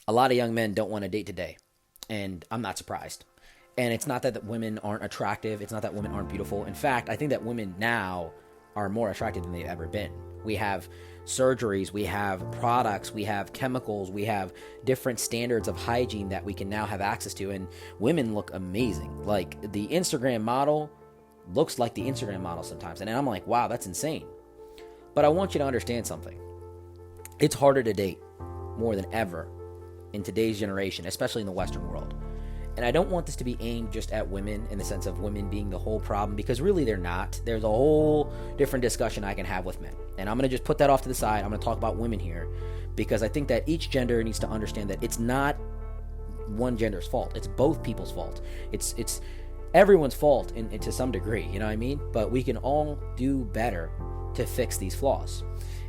a lot of young men don't want to date today, and I'm not surprised. And it's not that women aren't attractive. It's not that women aren't beautiful. In fact, I think that women now are more attractive than they've ever been. We have surgeries, we have products, we have chemicals, we have different standards of hygiene that we can now have access to, and women look amazing. Like, the Instagram model looks like the Instagram model sometimes, and I'm like, wow, that's insane. But I want you to understand something. It's harder to date more than ever in today's generation, especially in the Western world. And I don't want this to be aimed just at women in the sense of women being the whole problem, because really they're not. There's a whole different discussion I can have with men. And I'm going to just put that off to the side. I'm going to talk about women here, because I think that each gender needs to understand that it's not one gender's fault. It's both people's fault. It's everyone's fault to some degree, you know what I mean? But we can all do better to fix these flaws.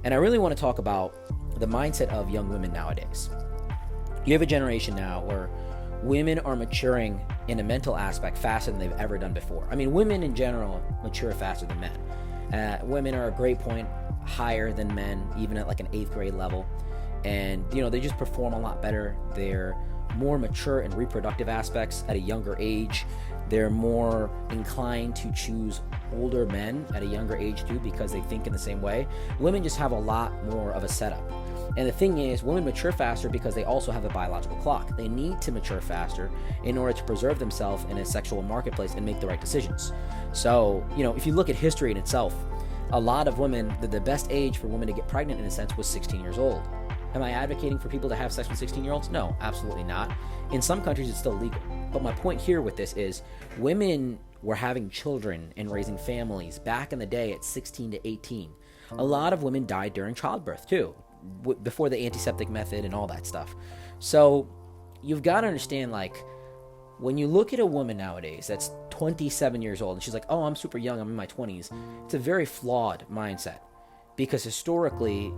And I really want to talk about the mindset of young women nowadays. You have a generation now where women are maturing in a mental aspect faster than they've ever done before. I mean, women in general mature faster than men. Women are a great point higher than men, even at like an 8th grade level. And, you know, they just perform a lot better. They're more mature in reproductive aspects at a younger age. They're more inclined to choose older men at a younger age too, because they think in the same way. Women just have a lot more of a setup. And the thing is, women mature faster because they also have a biological clock. They need to mature faster in order to preserve themselves in a sexual marketplace and make the right decisions. So, you know, if you look at history in itself, a lot of women, the best age for women to get pregnant in a sense was 16 years old. Am I advocating for people to have sex with 16-year-olds? No, absolutely not. In some countries, it's still legal. But my point here with this is women were having children and raising families back in the day at 16 to 18. A lot of women died during childbirth too, before the antiseptic method and all that stuff. So you've got to understand, like, when you look at a woman nowadays that's 27 years old and she's like, oh, I'm super young, I'm in my 20s, it's a very flawed mindset, because historically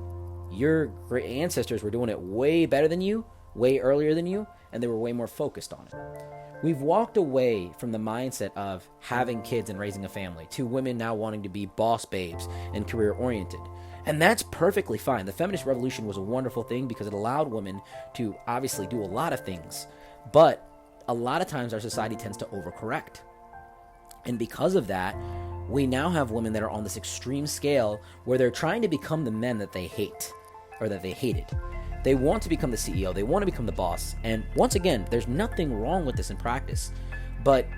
your great ancestors were doing it way better than you, way earlier than you, and they were way more focused on it. We've walked away from the mindset of having kids and raising a family to women now wanting to be boss babes and career oriented. And that's perfectly fine. The feminist revolution was a wonderful thing because it allowed women to obviously do a lot of things. But a lot of times our society tends to overcorrect. And because of that, we now have women that are on this extreme scale where they're trying to become the men that they hate or that they hated. They want to become the CEO. They want to become the boss. And once again, there's nothing wrong with this in practice. But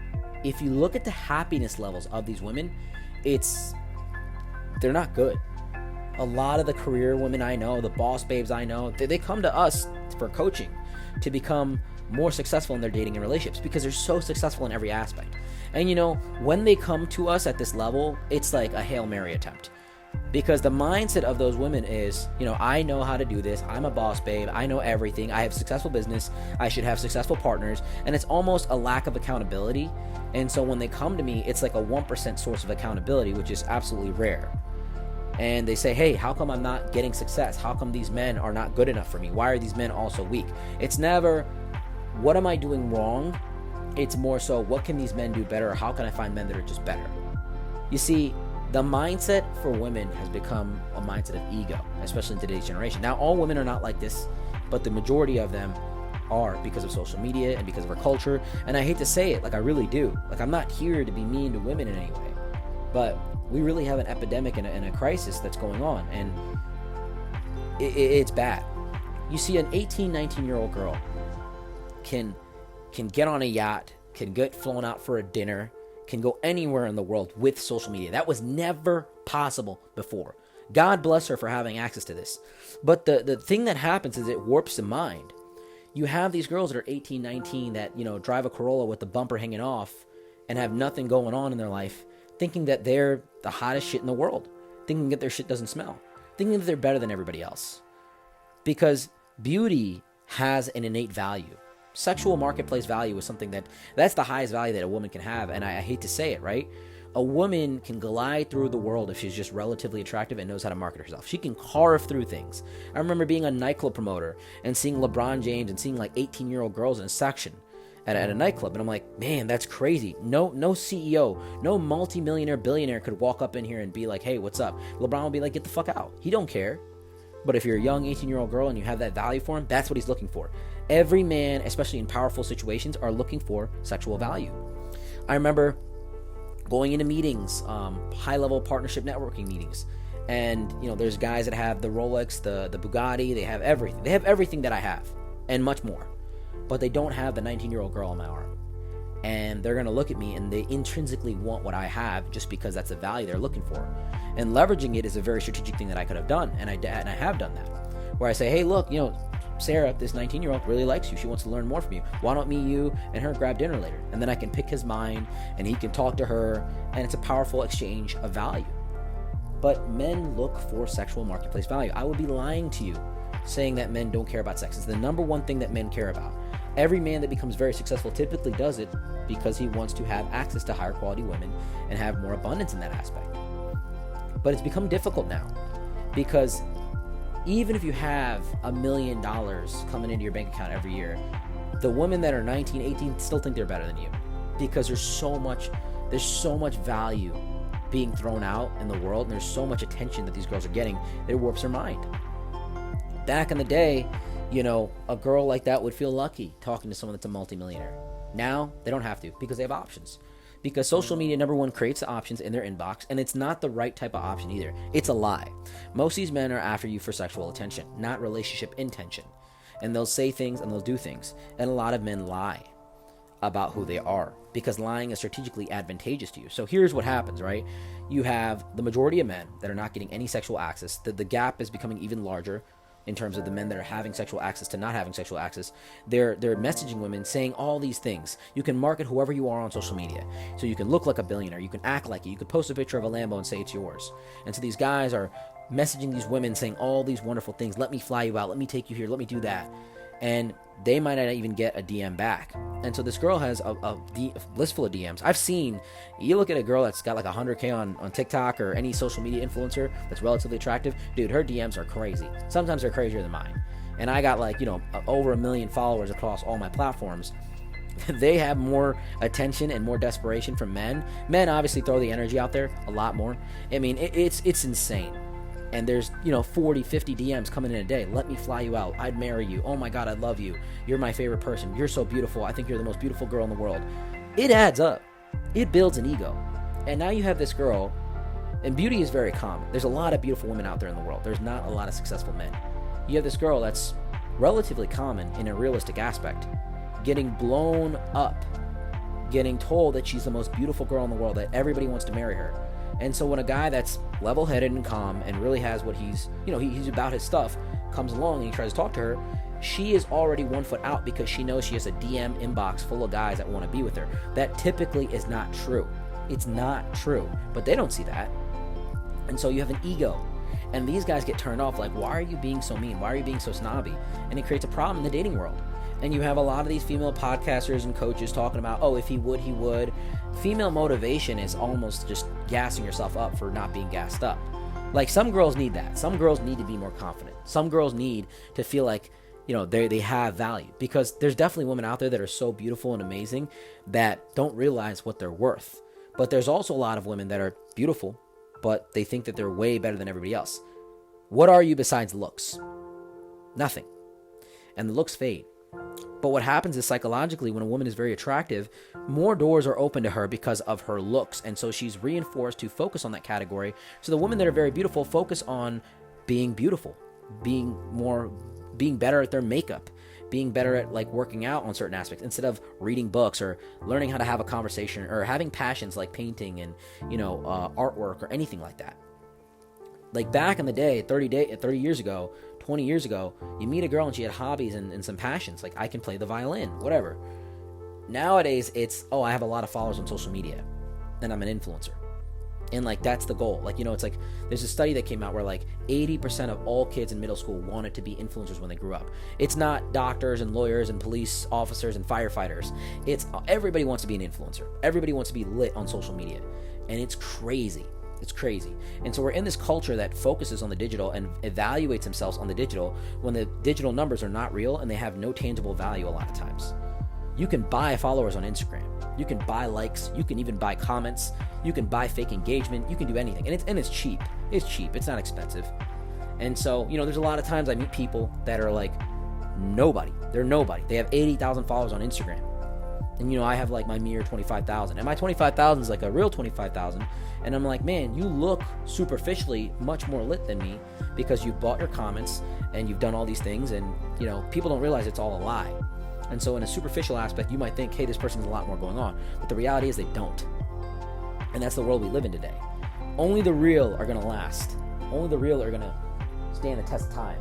if you look at the happiness levels of these women, they're not good. A lot of the career women I know, the boss babes I know, they come to us for coaching to become more successful in their dating and relationships because they're so successful in every aspect. And you know, when they come to us at this level, it's like a Hail Mary attempt. Because the mindset of those women is, you know, I know how to do this. I'm a boss babe. I know everything. I have successful business. I should have successful partners. And it's almost a lack of accountability. And so when they come to me, it's like a 1% source of accountability, which is absolutely rare. And they say, hey, how come I'm not getting success? How come these men are not good enough for me? Why are these men all so weak? It's never, what am I doing wrong? It's more so, what can these men do better? Or how can I find men that are just better? You see, the mindset for women has become a mindset of ego, especially in today's generation. Now, all women are not like this, but the majority of them are, because of social media and because of our culture. And I hate to say it, like I really do. Like, I'm not here to be mean to women in any way, but we really have an epidemic and a crisis that's going on, and it's bad. You see, an 18, 19-year-old girl can get on a yacht, can get flown out for a dinner, can go anywhere in the world with social media. That was never possible before. God bless her for having access to this. But the thing that happens is it warps the mind. You have these girls that are 18, 19 that, you know, drive a Corolla with the bumper hanging off and have nothing going on in their life, thinking that they're the hottest shit in the world, thinking that their shit doesn't smell, thinking that they're better than everybody else. Because beauty has an innate value. Sexual marketplace value is something that's the highest value that a woman can have. And I hate to say it, right? A woman can glide through the world if she's just relatively attractive and knows how to market herself. She can carve through things. I remember being a nightclub promoter and seeing LeBron James and seeing like 18-year-old girls in a section at a nightclub. And I'm like, man, that's crazy. No CEO, no multimillionaire, billionaire could walk up in here and be like, hey, what's up? LeBron will be like, get the fuck out. He don't care. But if you're a young 18-year-old girl and you have that value for him, that's what he's looking for. Every man, especially in powerful situations, are looking for sexual value. I remember going into meetings, high-level partnership networking meetings, and there's guys that have the Rolex, the Bugatti, they have everything. They have everything that I have, and much more. But they don't have the 19-year-old girl on my arm. And they're going to look at me and they intrinsically want what I have just because that's the value they're looking for. And leveraging it is a very strategic thing that I could have done, and I have done that. Where I say, hey, look, Sarah, this 19-year-old really likes you. She wants to learn more from you. Why don't me, you, and her grab dinner later? And then I can pick his mind, and he can talk to her, and it's a powerful exchange of value. But men look for sexual marketplace value. I would be lying to you saying that men don't care about sex. It's the number one thing that men care about. Every man that becomes very successful typically does it because he wants to have access to higher quality women and have more abundance in that aspect. But it's become difficult now because even if you have $1 million coming into your bank account every year, the women that are 19, 18 still think they're better than you because there's so much value being thrown out in the world, and there's so much attention that these girls are getting that it warps their mind. Back in the day, a girl like that would feel lucky talking to someone that's a multimillionaire. Now, they don't have to because they have options. Because social media, number one, creates the options in their inbox, and it's not the right type of option either. It's a lie. Most of these men are after you for sexual attention, not relationship intention. And they'll say things and they'll do things. And a lot of men lie about who they are because lying is strategically advantageous to you. So here's what happens, right? You have the majority of men that are not getting any sexual access. The gap is becoming even larger in terms of the men that are having sexual access to not having sexual access. They're messaging women saying all these things. You can market whoever you are on social media. So you can look like a billionaire. You can act like it. You could post a picture of a Lambo and say it's yours. And so these guys are messaging these women saying all these wonderful things. Let me fly you out. Let me take you here. Let me do that. And they might not even get a DM back. And so this girl has a list full of DMs. I've seen, you look at a girl that's got like 100K on TikTok or any social media influencer that's relatively attractive. Dude, her DMs are crazy. Sometimes they're crazier than mine. And I got over 1 million followers across all my platforms. They have more attention and more desperation from men. Men obviously throw the energy out there a lot more. I mean, it's insane. And there's, 40, 50 DMs coming in a day. Let me fly you out. I'd marry you. Oh my God, I love you. You're my favorite person. You're so beautiful. I think you're the most beautiful girl in the world. It adds up. It builds an ego. And now you have this girl, and beauty is very common. There's a lot of beautiful women out there in the world. There's not a lot of successful men. You have this girl that's relatively common in a realistic aspect, getting blown up, getting told that she's the most beautiful girl in the world, that everybody wants to marry her. And so when a guy that's level-headed and calm and really has what he's about his stuff comes along and he tries to talk to her, she is already 1 foot out because she knows she has a DM inbox full of guys that want to be with her. That typically is not true. It's not true. But they don't see that. And so you have an ego. And these guys get turned off like, why are you being so mean? Why are you being so snobby? And it creates a problem in the dating world. And you have a lot of these female podcasters and coaches talking about, oh, if he would, he would. Female motivation is almost just gassing yourself up for not being gassed up. Like, some girls need that. Some girls need to be more confident. Some girls need to feel like, they have value. Because there's definitely women out there that are so beautiful and amazing that don't realize what they're worth. But there's also a lot of women that are beautiful, but they think that they're way better than everybody else. What are you besides looks? Nothing. And the looks fade. But what happens is psychologically, when a woman is very attractive, more doors are open to her because of her looks. And so she's reinforced to focus on that category. So the women that are very beautiful focus on being beautiful, being better at their makeup, being better at working out on certain aspects instead of reading books or learning how to have a conversation or having passions like painting and, artwork or anything like that. Like back in the day, 30 years ago, 20 years ago, you meet a girl and she had hobbies and some passions. Like, I can play the violin, whatever. Nowadays, it's, I have a lot of followers on social media and I'm an influencer. And that's the goal. It's like, there's a study that came out where 80% of all kids in middle school wanted to be influencers when they grew up. It's not doctors and lawyers and police officers and firefighters. It's everybody wants to be an influencer. Everybody wants to be lit on social media. And it's crazy. It's crazy. And so we're in this culture that focuses on the digital and evaluates themselves on the digital when the digital numbers are not real and they have no tangible value a lot of times. You can buy followers on Instagram. You can buy likes. You can even buy comments. You can buy fake engagement. You can do anything. And it's cheap. It's cheap. It's not expensive. And so, there's a lot of times I meet people that are like nobody. They're nobody. They have 80,000 followers on Instagram. And, I have like my mere 25,000. And my 25,000 is like a real 25,000. And I'm like, man, you look superficially much more lit than me because you've bought your comments and you've done all these things. And, people don't realize it's all a lie. And so in a superficial aspect, you might think, hey, this person has a lot more going on. But the reality is they don't. And that's the world we live in today. Only the real are going to last. Only the real are going to stand the test of time.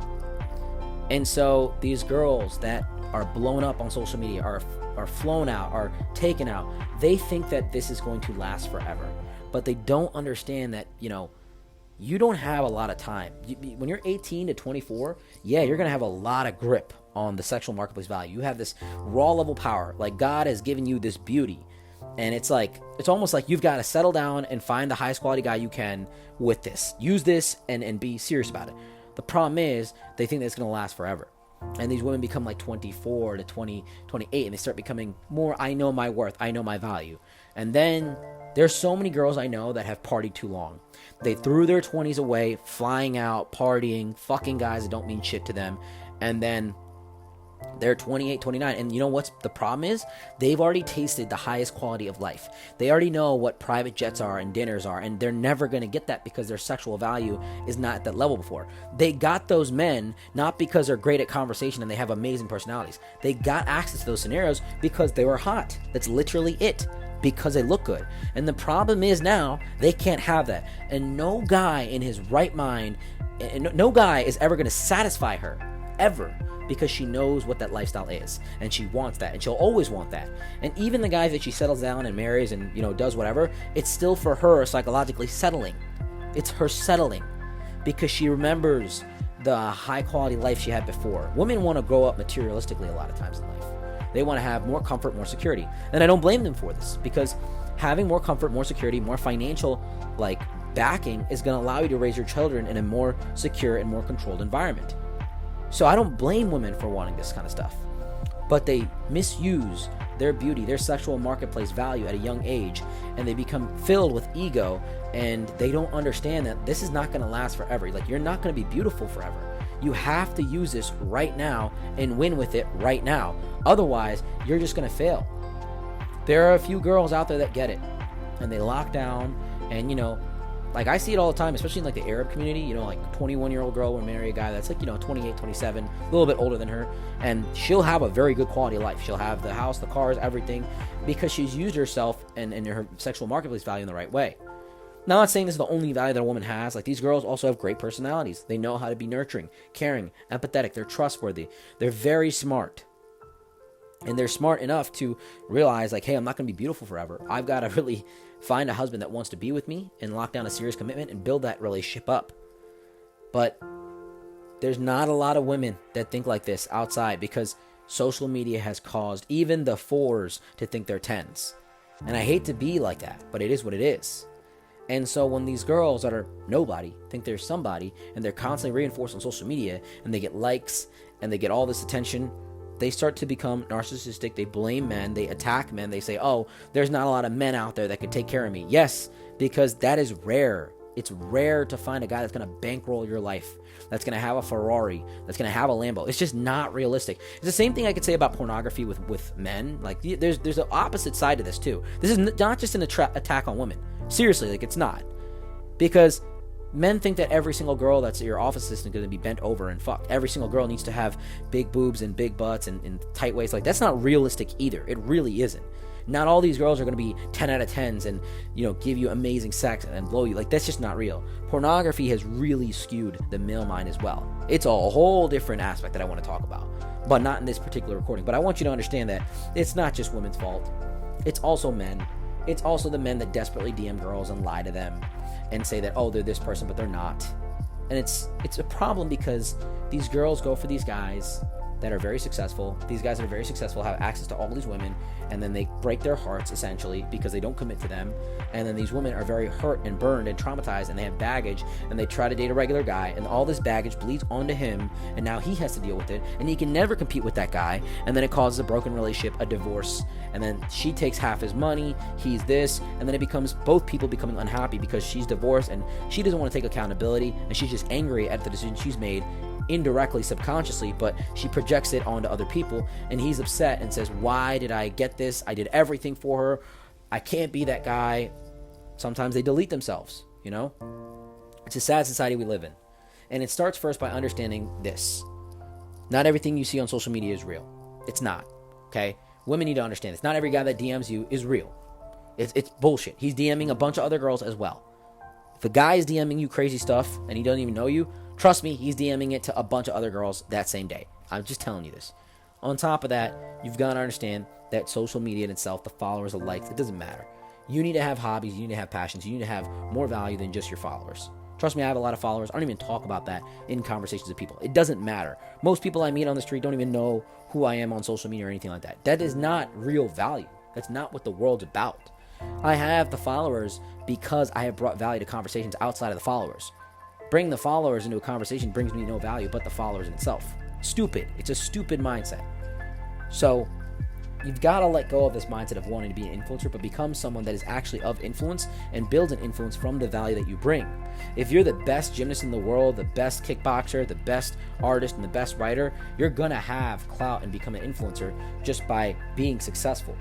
And so these girls that are blown up on social media, are flown out, are taken out, they think that this is going to last forever. But they don't understand that, you don't have a lot of time. When you're 18 to 24, yeah, you're going to have a lot of grip on the sexual marketplace value. You have this raw level power. Like God has given you this beauty. And it's almost like you've got to settle down and find the highest quality guy you can with this. Use this and be serious about it. The problem is they think that it's going to last forever. And these women become like 24 to 28, and they start becoming more, I know my worth, I know my value. And then there's so many girls I know that have partied too long. They threw their 20s away, flying out, partying, fucking guys that don't mean shit to them. And then they're 28, 29. And you know what's the problem is? They've already tasted the highest quality of life. They already know what private jets are and dinners are. And they're never going to get that because their sexual value is not at that level before. They got those men not because they're great at conversation and they have amazing personalities. They got access to those scenarios because they were hot. That's literally it. Because they look good. And the problem is now they can't have that. And no guy in his right mind, no guy is ever going to satisfy her. Ever. Because she knows what that lifestyle is. And she wants that. And she'll always want that. And even the guys that she settles down and marries and, does whatever, it's still for her psychologically settling. It's her settling. Because she remembers the high quality life she had before. Women want to grow up materialistically a lot of times in life. They want to have more comfort, more security. And I don't blame them for this. Because having more comfort, more security, more financial backing is going to allow you to raise your children in a more secure and more controlled environment. So I don't blame women for wanting this kind of stuff, but they misuse their beauty, their sexual marketplace value at a young age, and they become filled with ego, and they don't understand that this is not going to last forever. You're not going to be beautiful forever. You have to use this right now and win with it right now. Otherwise, you're just going to fail. There are a few girls out there that get it, and they lock down, and I see it all the time, especially in the Arab community, 21-year-old girl will marry a guy that's 28, 27, a little bit older than her, and she'll have a very good quality of life. She'll have the house, the cars, everything, because she's used herself and her sexual marketplace value in the right way. Now, I'm not saying this is the only value that a woman has. These girls also have great personalities. They know how to be nurturing, caring, empathetic. They're trustworthy. They're very smart. And they're smart enough to realize, hey, I'm not going to be beautiful forever. I've got to really find a husband that wants to be with me and lock down a serious commitment and build that relationship up. But there's not a lot of women that think like this outside because social media has caused even the 4s to think they're 10s. And I hate to be like that, but it is what it is. And so when these girls that are nobody think they're somebody and they're constantly reinforced on social media and they get likes and they get all this attention, they start to become narcissistic. They blame men. They attack men. They say, oh, there's not a lot of men out there that can take care of me. Yes, because that is rare. It's rare to find a guy that's going to bankroll your life, that's going to have a Ferrari, that's going to have a Lambo. It's just not realistic. It's the same thing I could say about pornography with men. There's an opposite side to this too. This is not just an attack on women. Seriously, it's not. Because men think that every single girl that's your office assistant is going to be bent over and fucked. Every single girl needs to have big boobs and big butts and tight waists. That's not realistic either. It really isn't. Not all these girls are going to be 10 out of 10s and, give you amazing sex and blow you. That's just not real. Pornography has really skewed the male mind as well. It's a whole different aspect that I want to talk about, but not in this particular recording. But I want you to understand that it's not just women's fault. It's also men. It's also the men that desperately DM girls and lie to them and say that, oh, they're this person, but they're not. And it's a problem because these girls go for these guys that are very successful. These guys that are very successful have access to all these women, and then they break their hearts essentially because they don't commit to them. And then these women are very hurt and burned and traumatized, and they have baggage, and they try to date a regular guy, and all this baggage bleeds onto him, and now he has to deal with it, and he can never compete with that guy, and then it causes a broken relationship, a divorce, and then she takes half his money, he's this, and then it becomes both people becoming unhappy because she's divorced and she doesn't want to take accountability, and she's just angry at the decision she's made, indirectly, subconsciously, but she projects it onto other people, and he's upset and says, why did I get this? I did everything for her. I can't be that guy. Sometimes they delete themselves, you know? It's a sad society we live in. And it starts first by understanding this. Not everything you see on social media is real. It's not, okay? Women need to understand this. Not every guy that DMs you is real. It's bullshit. He's DMing a bunch of other girls as well. If a guy is DMing you crazy stuff and he doesn't even know you, trust me, he's DMing it to a bunch of other girls that same day. I'm just telling you this. On top of that, you've got to understand that social media in itself, the followers, the likes, it doesn't matter. You need to have hobbies, you need to have passions, you need to have more value than just your followers. Trust me, I have a lot of followers. I don't even talk about that in conversations with people. It doesn't matter. Most people I meet on the street don't even know who I am on social media or anything like that. That is not real value. That's not what the world's about. I have the followers because I have brought value to conversations outside of the followers. Bringing the followers into a conversation brings me no value but the followers in itself. Stupid. It's a stupid mindset. So you've got to let go of this mindset of wanting to be an influencer, but become someone that is actually of influence and builds an influence from the value that you bring. If you're the best gymnast in the world, the best kickboxer, the best artist, and the best writer, you're going to have clout and become an influencer just by being successful.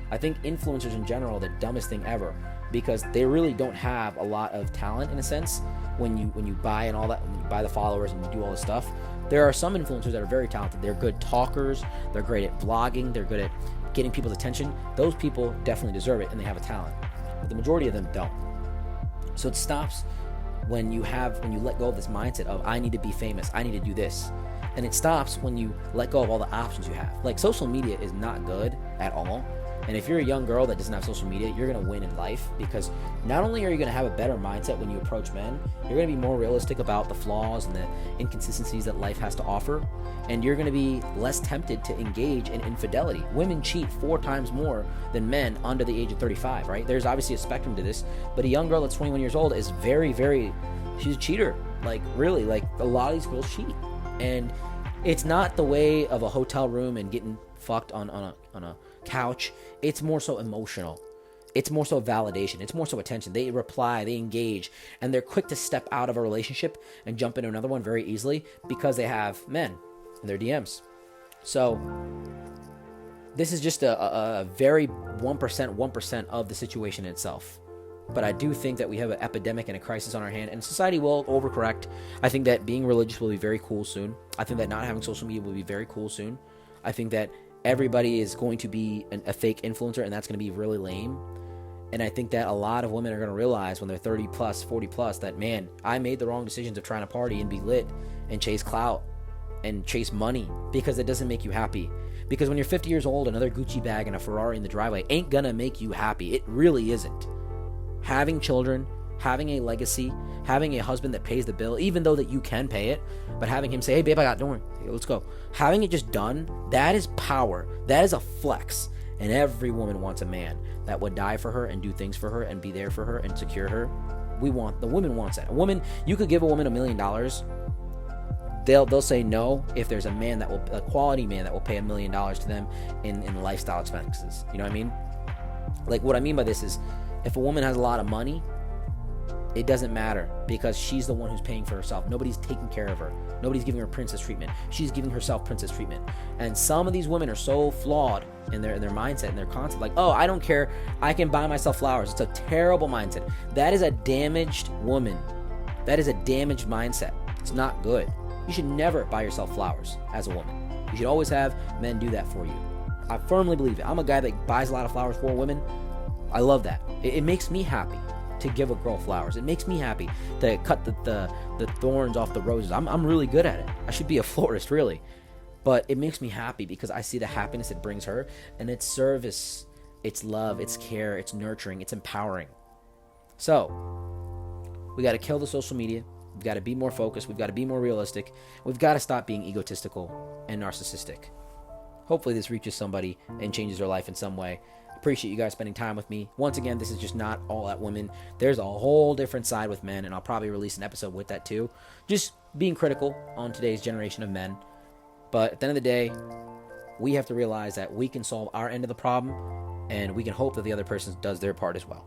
I think influencers in general are the dumbest thing ever because they really don't have a lot of talent in a sense when you buy and all that, when you buy the followers and you do all this stuff. There are some influencers that are very talented. They're good talkers. They're great at blogging. They're good at getting people's attention. Those people definitely deserve it and they have a talent. But the majority of them don't. So it stops when you let go of this mindset of I need to be famous. I need to do this. And it stops when you let go of all the options you have. Like social media is not good at all. And if you're a young girl that doesn't have social media, you're going to win in life because not only are you going to have a better mindset when you approach men, you're going to be more realistic about the flaws and the inconsistencies that life has to offer, and you're going to be less tempted to engage in infidelity. Women cheat 4 times more than men under the age of 35, right? There's obviously a spectrum to this, but a young girl that's 21 years old is very, very, she's a cheater. Like, really, like a lot of these girls cheat. And it's not the way of a hotel room and getting fucked on a couch. It's more so emotional. It's more so validation. It's more so attention. They reply, they engage, and they're quick to step out of a relationship and jump into another one very easily because they have men in their DMs. So this is just a very 1% of the situation itself. But I do think that we have an epidemic and a crisis on our hand, and society will overcorrect. I think that being religious will be very cool soon. I think that not having social media will be very cool soon. I think that everybody is going to be a fake influencer, and that's going to be really lame. And I think that a lot of women are going to realize when they're 30 plus, 40 plus, that, man, I made the wrong decisions of trying to party and be lit and chase clout and chase money because it doesn't make you happy. Because when you're 50 years old, another Gucci bag and a Ferrari in the driveway ain't going to make you happy. It really isn't. Having children, having a legacy, having a husband that pays the bill, even though that you can pay it, but having him say, hey, babe, I got, don't worry, let's go. Having it just done, that is power. That is a flex. And every woman wants a man that would die for her and do things for her and be there for her and secure her. The woman wants that. A woman, you could give a woman $1 million. They'll say no if there's a quality man that will pay $1 million to them in lifestyle expenses. You know what I mean? Like, what I mean by this is, if a woman has a lot of money, it doesn't matter because she's the one who's paying for herself. Nobody's taking care of her. Nobody's giving her princess treatment. She's giving herself princess treatment. And some of these women are so flawed in their mindset and their concept. Like, oh, I don't care. I can buy myself flowers. It's a terrible mindset. That is a damaged woman. That is a damaged mindset. It's not good. You should never buy yourself flowers as a woman. You should always have men do that for you. I firmly believe it. I'm a guy that buys a lot of flowers for women. I love that. It makes me happy to give a girl flowers. It makes me happy to cut the thorns off the roses. I'm really good at it. I should be a florist, really. But it makes me happy because I see the happiness it brings her, and it's service, it's love, it's care, it's nurturing, it's empowering. So we got to kill the social media, We've got to be more focused. We've got to be more realistic. We've got to stop being egotistical and narcissistic. Hopefully this reaches somebody and changes their life in some way. Appreciate you guys spending time with me. Once again, this is just not all at women. There's a whole different side with men, and I'll probably release an episode with that too. Just being critical on today's generation of men. But at the end of the day, we have to realize that we can solve our end of the problem, and we can hope that the other person does their part as well.